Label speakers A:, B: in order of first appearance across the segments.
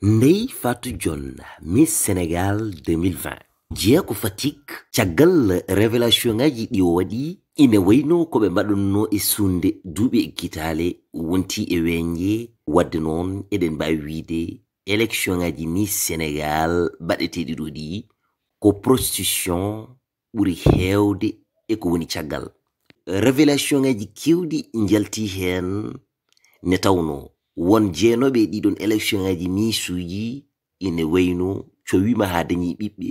A: Ndeye Fatou Dione Miss Sénégal 2020 jeya ko Fatick caggal révélation ngaji ɗi waɗi ine wayno ko ɓe mbaɗonno e sunde duuɓi ekkitale wonti e weñje wadde noon eɗen mbawi wiide élection ngaji Miss Sénégal baɗeteɗi ɗo ɗi ko prostitution ɓuri heewde e ko woni caggal. Révélation ngaji kewɗi jalti hen ne tawno won jeenoɓe ɗiɗon élection ngaji misuji ine wayno so wima ha dañi ɓiɓɓe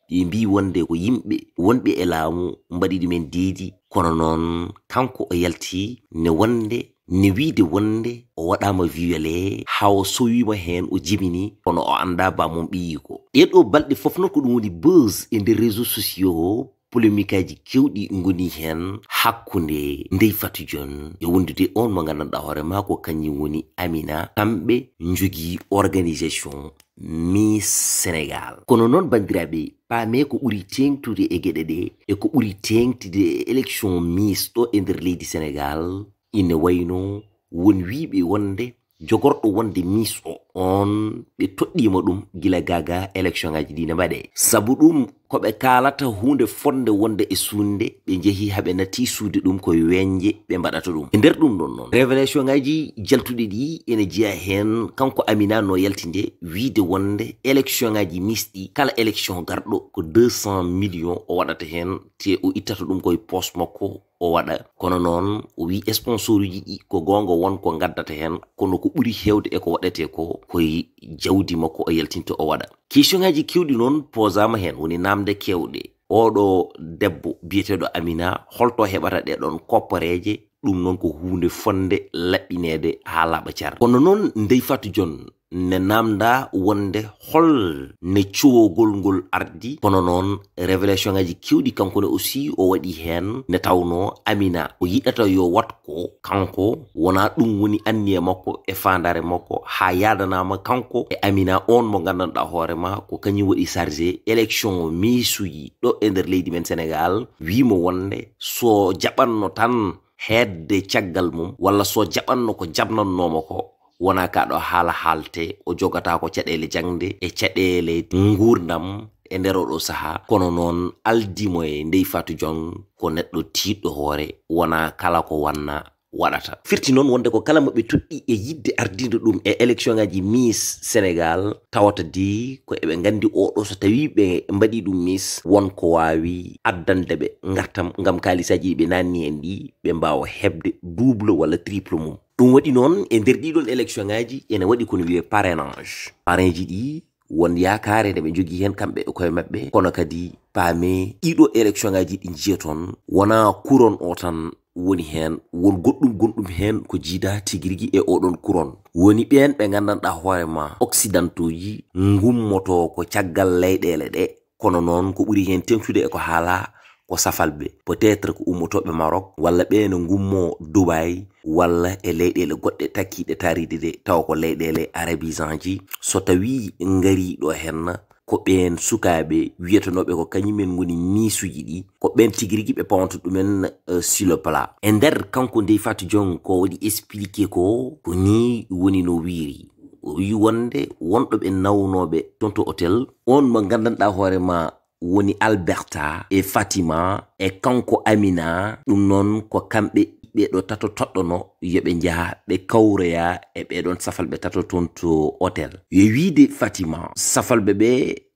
A: ɓe mbi wonde ko yimɓe wonɓe e laamu mbaɗi ɗumen deedi kono noon kanko o yalti ne wonde ne wiide wonde o waɗama violé haw so wima hen o jibini kono o anda bamum ɓiyi ko ɗeɗo balɗe fof noon ko ɗum woni buzz e nder réseaux sociaux polémique aji kewɗi ngoni hen hakkunde Ndeye Fatou Dione e wondude on mo gandanɗa hoore ma ko kañum woni Amina kamɓe jogui organisation Miss Sénégal. Kono noon bandiraɓe paame ko ɓuri tengtude e gueɗe ɗe e ko ɓuri tengtude élection Miss ɗo e nder leydi Sénégal ine wayno won wiɓe wonde jogorɗo wonde Miss o on ɓe toɗɗima ɗum gila gaga élection ngaji ɗi ne mbaɗe sabu ɗum koɓe kalata hunde fonde wonde e sunde ɓe jeehi haɓe nati suude ɗum koye weñje ɓe mbaɗata ɗum e nder ɗum ɗon noon révélation ngaji jaltuɗe ɗi ene jeeya hen kanko Amina no yaltinde wiide wonde élection ngaji Miss ɗi kala élection garɗo ko 200 millions o waɗata hen te o ittata ɗum koye poste makko o waɗa kono noon o wi sponsor uji ɗi ko gonga won ko gaddata hen kono ko ɓuri hewde e ko waɗete ko koye jawdi makko o yaltinta o waɗa question ngaji kewɗi noon posama hen woni namde kewɗe oɗo debbo biyeteɗo Amina holto heɓata ɗeɗon koppareje ɗum noon ko hunde fonde laɓɓinede ha laaɓa car kono noon Ndeye Fatou Dione ne namda wonde hol ne cuwogol ngol ardi kono noon révélation ngaji kewɗi kanko ne aussi o waɗi hen ne tawno Amina o yiɗata yo watko kanko wona ɗum woni anniya makko e fandare makko ha yadanama kanko e Amina on mo gandanɗa hoorema ko kañum waɗi chargé élection misuji ɗo e nder leydi men Sénégal wimo wonde so jaɓanno tan hedde caggal mum walla so jaɓanno ko jabnannoma ko wona kaɗo haala haalte o jogata ko caɗele jangde e caɗele gurdam e nder oɗo saaha kono noon aldimo e Ndeye Fatou Dione ko neɗɗo tiɗɗo hoore wona kala ko wanna waɗata firti noon wonde ko kala moɓe toɗɗi e yidde ardinde ɗum e élection ngaji Miss Sénégal tawata di ko eɓe gandi oɗo so tawi ɓe mbaɗi ɗum Miss wonko wawi addande ɓe gartam gam kalisaji ɓe nanni en ɗi ɓe mbawa hebde double walla triple mum ɗum waɗi noon e nder ɗiɗon élection ngaji ene waɗi kono wiye parrainage ji ɗi won yakare nde ɓe jogui hen kamɓe e koye mabɓe kono kadi paame ɗiɗo élection ngaji ɗi jiya toon wona couronne o tan woni hen won goɗɗum gonɗum hen ko jiida tigirigui e oɗon couronne woni ɓen ɓe gandanɗa hoorema occidentaux ji gummoto ko caggal leyɗele ɗe kono noon ko ɓuri hen tengtude e ko haala ko safalɓe peut-être ko ummotoɓe Maroc walla ɓe no gummo Dubai walla e leyɗele goɗɗe takkiɗe taride de taw ko leyɗele arabisan ji so tawi ngari ɗo hen ko ɓen sukaɓe wiyetanoɓe ko kañumen woni misuji ɗi ko ɓen tigirigui ɓe pawanta ɗumen sur le plat e nder kanko Ndeye Fatou Dione ko waɗi expliqué ko ni woni no wiiri o wi wonde wonɗo ɓe nawnoɓe toon to hôtel on mo gandanɗa hoorema woni Alberta e Fatima e kanko Amina ɗum noon ko kamɓe ɓeɗo tato toɗɗono yoɓe jaha ɓe kawroya e ɓeɗon safalɓe tato toon to hôtel yo wiide Fatima safalɓe ɓe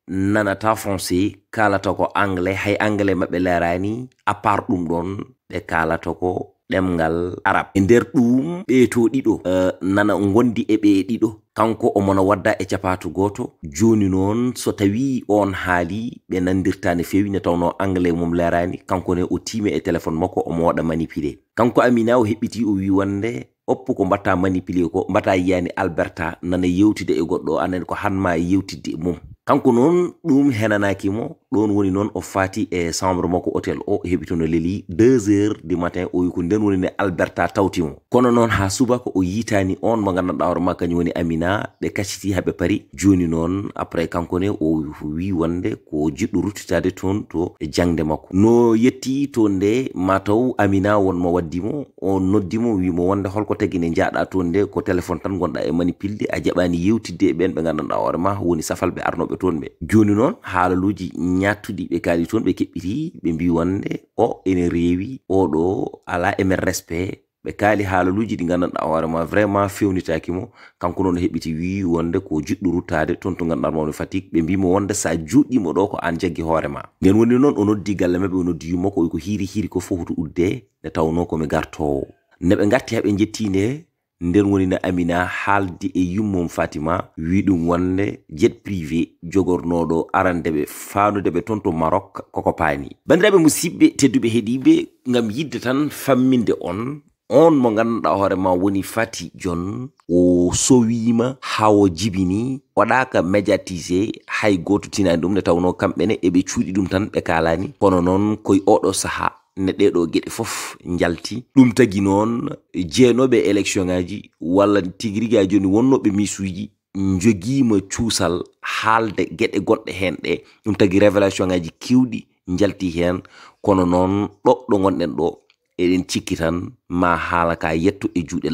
A: nanata français kalata ko anglais hay anglais mabɓe lerani à part ɗum ɗon ɓe kalata ko ɗemgal arab e nder ɗum ɓeeto ɗiɗo nana gondi e ɓe ɗiɗo kanko o mona wadda e capatu goto joni noon so tawi on haali ɓe nandirta ne fewi ne tawno anglais mum lerani kanko ne o tiime e téléphone makko omo waɗa manipulé kanko Amina o heɓɓiti o wi wonde oppu ko mbatta manipulé ko mbatta yiyani Alberta nana yewtide e goɗɗo anen ko hanma yewtidde e mum kanko noon ɗum henanaki mo ɗon woni noon o fati e chambre makko hôtel o heɓi to no leeli 2h du matin o wi ko nden woni ne Alberta tawtimo kono noon ha subaka o yitani on mo gandanɗa hoorema kañum woni Amina ɓe kacciti haɓe pari joni noon après kankone o wi wonde ko jiɗɗo ruttitade toon to jangde makko no yetti to nde mataw Amina wonmo waddimo o noddimo wimo wonde holko tagi ne jaaɗa toon nde ko téléphone tan gonɗa e manipilde a jaɓani yewtidde e ɓen ɓe gandanɗa hoorema woni safalɓe arnoɓe toon ɓe joni noon haalaluji ñattuɗi ɓe kaali toon ɓe keɓɓiti ɓe mbi wonde o ene reewi oɗo ala emen respect ɓe kaali haalaluji ɗi gandanɗa hoorema vraiment fewnitakimo kanko noon heɓiti wi wonde ko jiɗɗo ruttade toon to gandanɗa mawno Fatick ɓe mbimo wonde sa juɗɗimo ɗo ko an jaggi hoorema nden woni noon o noddi galle mabɓe o noddi yummo ko wi ko hiiri ko fof to udde nde tawno komi gartowo ne ɓe garti haɓe jetti nde nden woni no Amina haaldi e yummum Fatima wi ɗum wonde jet privé jogornoɗo arandeɓe faanudeɓe toon to Maroc koko paani bandiraɓe musidɓe tedduɓe heeɗiɓe ngam yidde tan famminde on mo gandanɗa hoorema woni Fati Dione o sowima ha o jibini waɗaka médiatisé hay goto tinani ɗum nde tawno kamɓene eɓe cuuɗi ɗum tan ɓe kalani kono noon koye oɗo saaha ne ɗeɗo gueɗe fof jalti ɗum tagi noon jeenoɓe élection ngaji walla tigiriga joni wonnoɓe misuji joguima cuusal haalde gueɗe goɗɗe hen ɗe ɗum tagi révélation ngaji kewɗi jalti hen kono noon ɗo gonɗen ɗo eɗen cikki tan ma haala ka yetto e juuɗe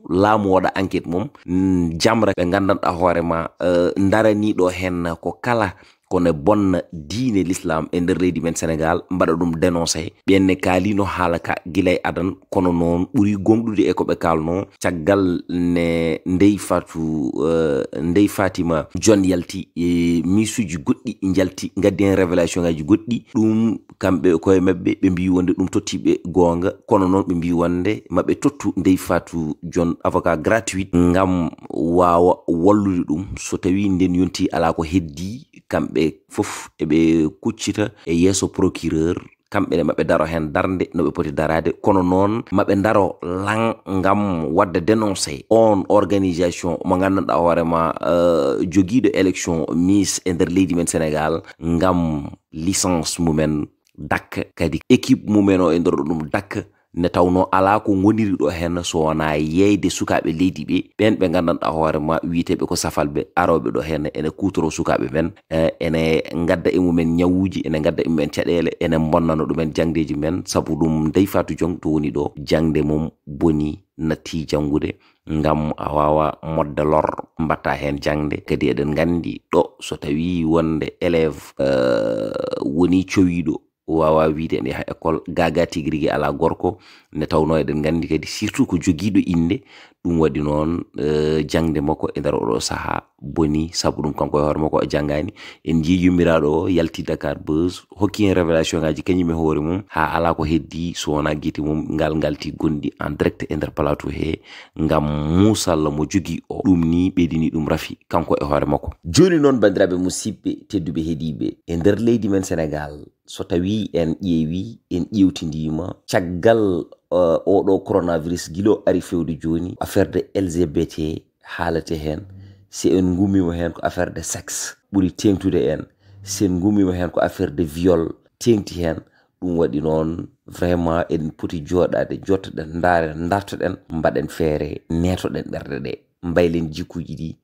A: laamu waɗa enquête mum jamra ɓe gandanɗa hoorema daraniɗo hen ko kala kono bonna diine l'islam e nder leydi men Sénégal mbaɗa ɗum dénoncé ɓenne kaalino haala ka gilay adan kono noon ɓuri gonɗude e ko ɓe kalno caggal ne Ndeye Fatima Dione yalti e misuji goɗɗi jalti gaddi hen révélation ngaji goɗɗi ɗum kamɓe koye mabɓe ɓe mbi wonde ɗum tottiɓe gonga kono noon ɓe mbi wonde maɓe tottu Ndeye Fatou Dione avocat gratuite ngam wawa wallude ɗum so tawi nden yonti ala ko heddi kamɓe fof eɓe kuccita e yeeso procureur kamɓe ne maɓe daro hen darde no ɓe poti darade kono noon maɓe daro lan ngam wadde dénoncé on organisation mo gandanɗa hoorema joguiɗo élection Miss e nder leydi men Sénégal ngam licence mumen dakka kadi équipe mumen o e nder ɗum dakka ne tawno ala ko goniri ɗo hen so wona yeyde sukaɓe leydi ɓe ɓen ɓe gandanɗa hoorema witeɓe ko safalɓe aroɓe ɗo hen ene kutoro sukaɓe men ene gadda e mumen ñawuji ene gadda e mumen caɗele ene bonnano ɗumen jangdeji men saabu ɗum Ndeye Fatou Dione to woni ɗo jangde mum boni natti jangude ngam a wawa modde lor mbatta hen jangde kadi eɗen gandi ɗo so tawi wonde élève woni cowiɗo wawa wiide ene ha école gaga tigirigui ala gorko ne tawno eɗen gandi kadi surtout ko joguiɗo inde ɗum waɗi noon jangde makko e nder oɗo saaha boni saabu ɗum kanko e hoore makko o janggani en jii yummiraɗo o yalti Dakar Buzz hokki hen révélation ngaji kañum e hoore mum ha ala ko heddi so wona guite mum galti gondi en direct e nder plateau he ngam musalla mo jogui o ɗum ni ɓeydini ɗum rafi kanko e hoore makko joni noon bandiraɓe musidɓe tedduɓe heeɗiɓe e nder leydi men Sénégal so tawi en ƴeewi en ƴewtidima caggal oɗo coronavirus guilo ari fewde joni affaire de LGBT haalate hen si en gummima hen ko affaire de sexe ɓuri tengtude en si en gummima hen ko affaire de viol tengti hen ɗum waɗi noon vraiment en poti joɗade jottoɗen dartoɗen mbaɗen feere netoɗen ɓerde ɗe mbaylen jikkuji ɗi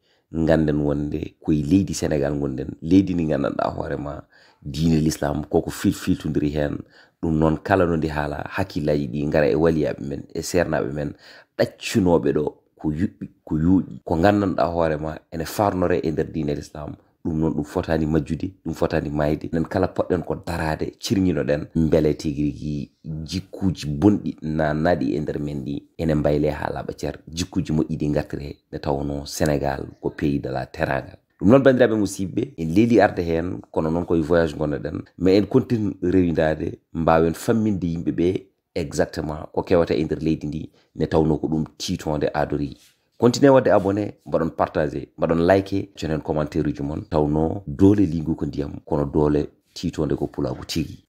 A: ganden wonde koye leydi Sénégal gonden leydi ndi gandanɗa hoorema diine l'islam koko filtodiri hen ɗum noon kala no ndi haala hakkillaji ɗi gara e waliyaɓe men e sernaɓe men ɗaccunoɓe ɗo ko yuɓɓi ko yooɗi ko gandanɗa hoorema ene farnore e nder diine l'islam ɗum noon ɗum fotani majjude ɗum fotani mayde nen kala poɗɗen ko darade cirñinoɗen beele tigui jikkuji bonɗi naɗi e nder men ɗi ene mbayle ha laaɓa ceer jikkuji moƴƴi ɗi gartire nde tawno Sénégal ko pays de la teranga ɗum noon bandiraɓe musidɓe en leeli arde hen kono noon koye voyage gonnoɗen mais en continue rewidade mbawen famminde yimɓeɓe exactement ko kewata e nder leydi ndi ne tawno ko ɗum tiitonde adori continuez wadde abonné mbaɗon partagé mbaɗon like jonen commentaire uji mon tawno doole lingu ko ndiyam kono doole tiitonde ko pulagu tigi